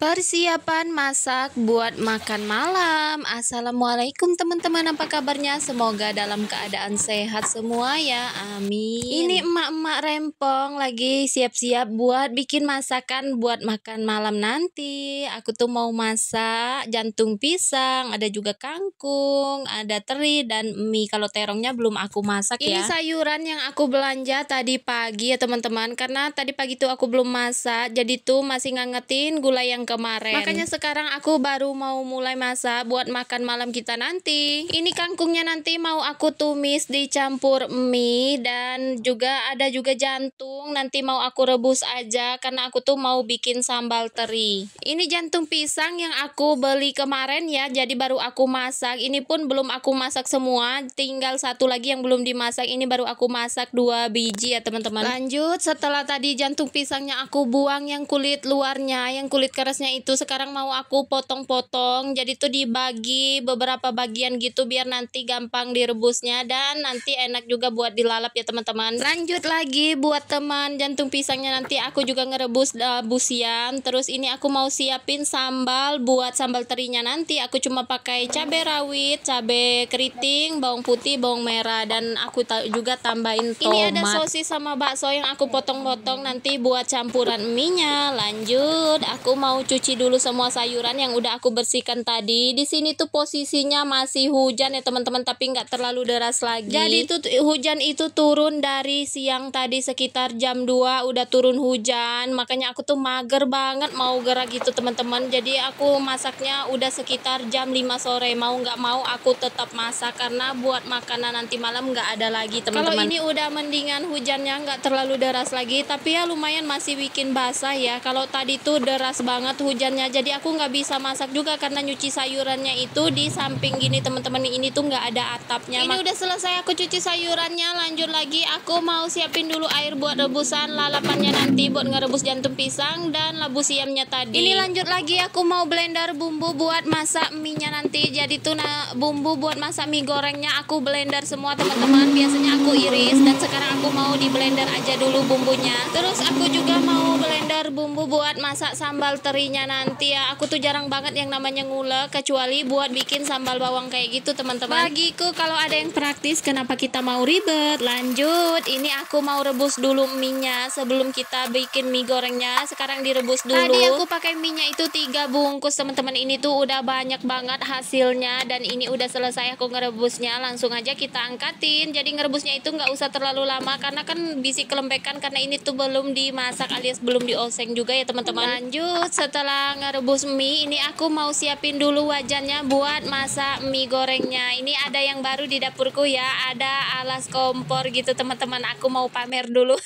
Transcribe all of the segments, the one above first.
Persiapan masak buat makan malam. Assalamualaikum teman-teman, apa kabarnya? Semoga dalam keadaan sehat semua ya, amin. Ini emak-emak rempong lagi siap-siap buat bikin masakan buat makan malam nanti. Aku tuh mau masak jantung pisang, ada juga kangkung, ada teri dan mie. Kalau terongnya belum aku masak ya. Ini sayuran yang aku belanja tadi pagi ya teman-teman, karena tadi pagi tuh aku belum masak, jadi tuh masih ngangetin gulai yang kemarin. Makanya sekarang aku baru mau mulai masak buat makan malam kita nanti. Ini kangkungnya nanti mau aku tumis dicampur mie, dan juga ada juga jantung nanti mau aku rebus aja karena aku tuh mau bikin sambal teri. Ini jantung pisang yang aku beli kemarin ya, jadi baru aku masak. Ini pun belum aku masak semua, tinggal satu lagi yang belum dimasak. Ini baru aku masak 2 biji ya teman-teman. Lanjut, setelah tadi jantung pisangnya aku buang yang kulit luarnya, yang kulit kerasnya itu, sekarang mau aku potong-potong. Jadi tuh dibagi beberapa bagian gitu biar nanti gampang direbusnya dan nanti enak juga buat dilalap ya teman-teman. Lanjut lagi buat teman jantung pisangnya, nanti aku juga ngerebus labu siam. Terus ini aku mau siapin sambal buat sambal terinya. Nanti aku cuma pakai cabai rawit, cabai keriting, bawang putih, bawang merah, dan aku juga tambahin tomat. Ini ada sosis sama bakso yang aku potong-potong nanti buat campuran mie-nya. Lanjut, aku mau cuci dulu semua sayuran yang udah aku bersihkan tadi. Di sini tuh posisinya masih hujan ya teman-teman, tapi nggak terlalu deras lagi. Jadi tuh hujan itu turun dari siang tadi sekitar jam 2 udah turun hujan. Makanya aku tuh mager banget mau gerak gitu teman-teman. Jadi aku masaknya udah sekitar jam 5 sore. Mau nggak mau aku tetap masak karena buat makanan nanti malam nggak ada lagi teman-teman. Kalau ini udah mendingan hujannya nggak terlalu deras lagi, tapi ya lumayan masih bikin basah ya. Kalau tadi tuh deras banget hujannya, jadi aku nggak bisa masak juga karena nyuci sayurannya itu di samping gini teman-teman. Ini tuh nggak ada atapnya. Ini udah selesai aku cuci sayurannya. Lanjut lagi, aku mau siapin dulu air buat rebusan lalapannya nanti buat ngerebus jantung pisang dan labu siamnya tadi. Ini lanjut lagi, aku mau blender bumbu buat masak mie-nya nanti. Jadi tuh bumbu buat masak mie gorengnya aku blender semua teman-teman. Biasanya aku iris dan sekarang aku mau di blender aja dulu bumbunya. Terus aku juga mau blender bumbu buat masak sambal terinya nanti ya. Aku tuh jarang banget yang namanya ngulek, kecuali buat bikin sambal bawang kayak gitu teman-teman. Bagiku kalau ada yang praktis, kenapa kita mau ribet? Lanjut, ini aku mau rebus dulu mie-nya sebelum kita bikin mie gorengnya. Sekarang direbus dulu. Tadi aku pakai mie-nya itu 3 bungkus teman-teman. Ini tuh udah banyak banget hasilnya, dan ini udah selesai aku ngerebusnya. Langsung aja kita angkatin. Jadi ngerebusnya itu nggak usah terlalu lama karena kan bisa kelembekan, karena ini tuh belum dimasak alias belum dioseng juga ya teman-teman. Lanjut, setelah ngerebus mie, ini aku mau siapin dulu wajannya buat masak mie gorengnya. Ini ada yang baru di dapurku ya, ada alas kompor gitu teman-teman. Aku mau pamer dulu.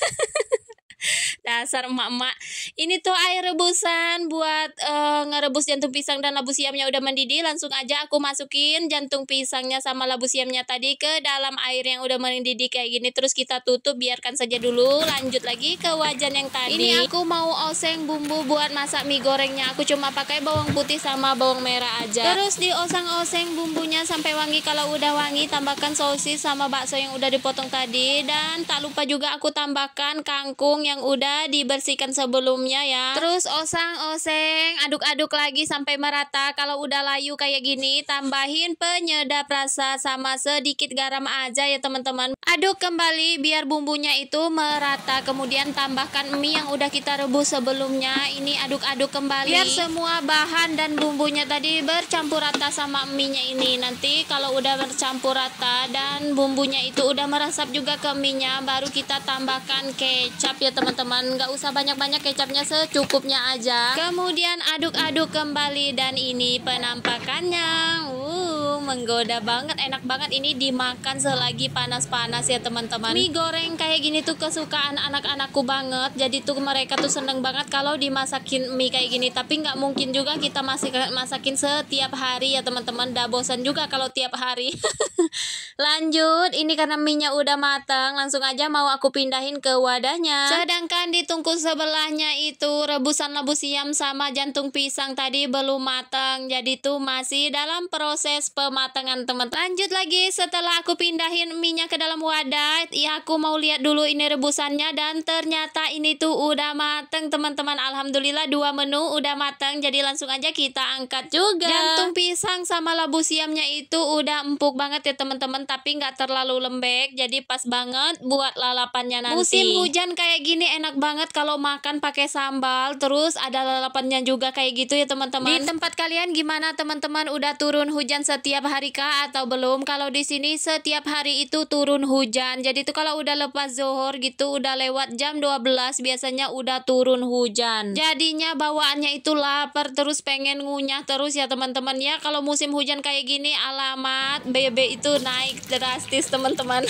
Dasar emak-emak. Ini tuh air rebusan buat ngerebus jantung pisang dan labu siamnya udah mendidih. Langsung aja aku masukin jantung pisangnya sama labu siamnya tadi ke dalam air yang udah mendidih kayak gini. Terus kita tutup, biarkan saja dulu. Lanjut lagi ke wajan yang tadi. Ini aku mau oseng bumbu buat masak mie gorengnya. Aku cuma pakai bawang putih sama bawang merah aja. Terus dioseng-oseng bumbunya sampai wangi. Kalau udah wangi, tambahkan sosis sama bakso yang udah dipotong tadi. Dan tak lupa juga aku tambahkan kangkung yang udah dibersihkan sebelumnya ya. Terus oseng-oseng, aduk-aduk lagi sampai merata. Kalau udah layu kayak gini, tambahin penyedap rasa sama sedikit garam aja ya teman-teman. Aduk kembali biar bumbunya itu merata. Kemudian tambahkan mie yang udah kita rebus sebelumnya. Ini aduk-aduk kembali biar semua bahan dan bumbunya tadi bercampur rata sama mie-nya ini. Nanti kalau udah bercampur rata dan bumbunya itu udah meresap juga ke mie-nya, baru kita tambahkan kecap ya teman-teman. Nggak usah banyak-banyak, kecapnya secukupnya aja. Kemudian aduk-aduk kembali, dan ini penampakannya. Menggoda banget, enak banget ini dimakan selagi panas-panas ya teman-teman. Mie goreng kayak gini tuh kesukaan anak-anakku banget. Jadi tuh mereka tuh seneng banget kalau dimasakin mie kayak gini. Tapi nggak mungkin juga kita masakin setiap hari ya teman-teman. Udah bosan juga kalau tiap hari. Lanjut, ini karena mie-nya udah matang, langsung aja mau aku pindahin ke wadahnya. Sedangkan di tungku sebelahnya itu rebusan labu siam sama jantung pisang tadi belum matang. Jadi tuh masih dalam proses pemasakan. kematangan teman. Lanjut lagi, setelah aku pindahin minyak ke dalam wadah, ya aku mau lihat dulu ini rebusannya, dan ternyata ini tuh udah mateng teman-teman. Alhamdulillah 2 menu udah mateng, jadi langsung aja kita angkat juga. Jantung pisang sama labu siamnya itu udah empuk banget ya teman-teman, tapi nggak terlalu lembek, jadi pas banget buat lalapannya nanti. Musim hujan kayak gini enak banget kalau makan pakai sambal, terus ada lalapannya juga kayak gitu ya teman-teman. Di tempat kalian gimana teman-teman? Udah turun hujan setiap hari kah atau belum? Kalau di sini setiap hari itu turun hujan. Jadi tuh kalau udah lepas zuhur gitu, udah lewat jam 12 biasanya udah turun hujan. Jadinya bawaannya itu lapar terus pengen ngunyah terus ya teman-teman ya. Kalau musim hujan kayak gini alamat BB itu naik drastis teman-teman.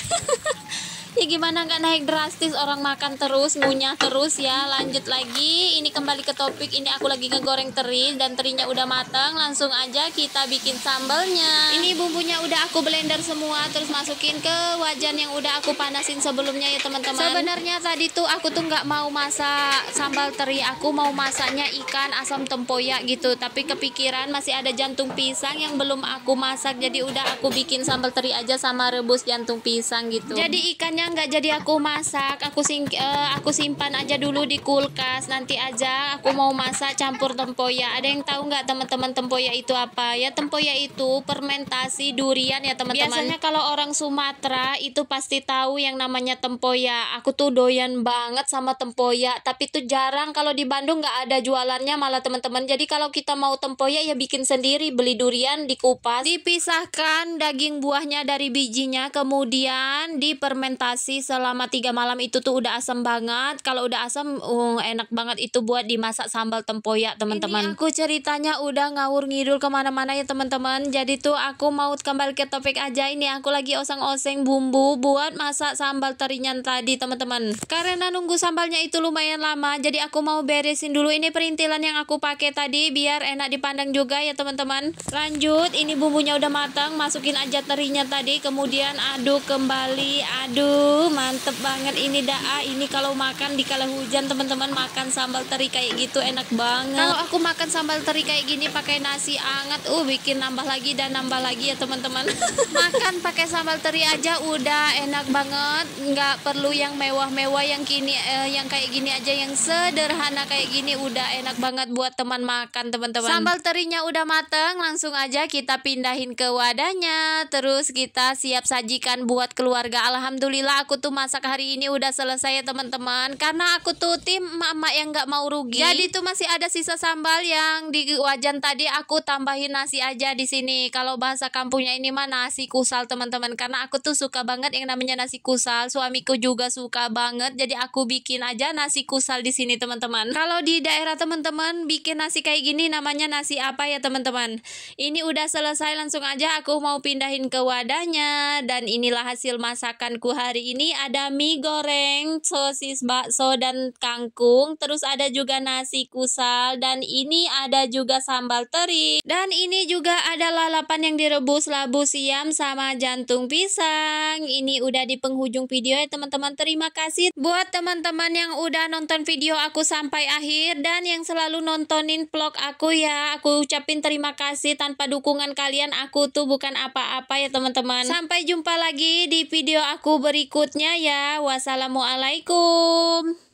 Ya gimana nggak naik drastis, orang makan terus, ngunyah terus ya. Lanjut lagi, ini kembali ke topik. Ini aku lagi ngegoreng teri, dan terinya udah matang. Langsung aja kita bikin sambalnya. Ini bumbunya udah aku blender semua, terus masukin ke wajan yang udah aku panasin sebelumnya ya teman-teman. Sebenarnya tadi tuh aku tuh nggak mau masak sambal teri, aku mau masaknya ikan asam tempoyak gitu. Tapi kepikiran masih ada jantung pisang yang belum aku masak, jadi udah aku bikin sambal teri aja sama rebus jantung pisang gitu. Jadi ikannya nggak jadi aku masak, aku simpan aja dulu di kulkas. Nanti aja aku mau masak campur tempoyak. Ada yang tahu nggak teman-teman tempoyak itu apa? Ya tempoyak itu fermentasi durian ya teman-teman. Biasanya kalau orang Sumatera itu pasti tahu yang namanya tempoyak. Aku tuh doyan banget sama tempoyak, tapi tuh jarang kalau di Bandung nggak ada jualannya malah teman-teman. Jadi kalau kita mau tempoyak ya bikin sendiri, beli durian dikupas, dipisahkan daging buahnya dari bijinya, kemudian difermentasi selama 3 malam. Itu tuh udah asam banget. Kalau udah asam enak banget itu buat dimasak sambal tempoyak teman-teman. Ini aku ceritanya udah ngawur ngidul kemana-mana ya teman-teman. Jadi tuh aku mau kembali ke topik aja. Ini aku lagi oseng-oseng bumbu buat masak sambal terinya tadi teman-teman. Karena nunggu sambalnya itu lumayan lama, jadi aku mau beresin dulu ini perintilan yang aku pakai tadi biar enak dipandang juga ya teman-teman. Lanjut, ini bumbunya udah matang, masukin aja terinya tadi, kemudian aduk kembali. Aduh, mantep banget ini daa. Ini kalau makan di kala hujan teman-teman, makan sambal teri kayak gitu enak banget. Kalau aku makan sambal teri kayak gini pakai nasi anget, bikin nambah lagi dan nambah lagi ya teman-teman. Makan pakai sambal teri aja udah enak banget, nggak perlu yang mewah-mewah, yang yang kayak gini aja, yang sederhana kayak gini udah enak banget buat teman makan teman-teman. Sambal terinya udah mateng, langsung aja kita pindahin ke wadahnya, terus kita siap sajikan buat keluarga. Alhamdulillah aku tuh masak hari ini udah selesai ya teman-teman, karena aku tuh tim emak-emak yang nggak mau rugi. Jadi tuh masih ada sisa sambal yang di wajan tadi, aku tambahin nasi aja di sini. Kalau bahasa kampungnya ini mah nasi kusal teman-teman, karena aku tuh suka banget yang namanya nasi kusal. Suamiku juga suka banget, jadi aku bikin aja nasi kusal di sini teman-teman. Kalau di daerah teman-teman bikin nasi kayak gini namanya nasi apa ya teman-teman? Ini udah selesai, langsung aja aku mau pindahin ke wadahnya. Dan inilah hasil masakanku hari ini. Ada mie goreng, sosis bakso dan kangkung, terus ada juga nasi kusal, dan ini ada juga sambal teri, dan ini juga ada lalapan yang direbus labu siam sama jantung pisang. Ini udah di penghujung video ya teman-teman. Terima kasih buat teman-teman yang udah nonton video aku sampai akhir dan yang selalu nontonin vlog aku ya. Aku ucapin terima kasih, tanpa dukungan kalian aku tuh bukan apa-apa ya teman-teman. Sampai jumpa lagi di video aku berikutnya ya. Wassalamualaikum.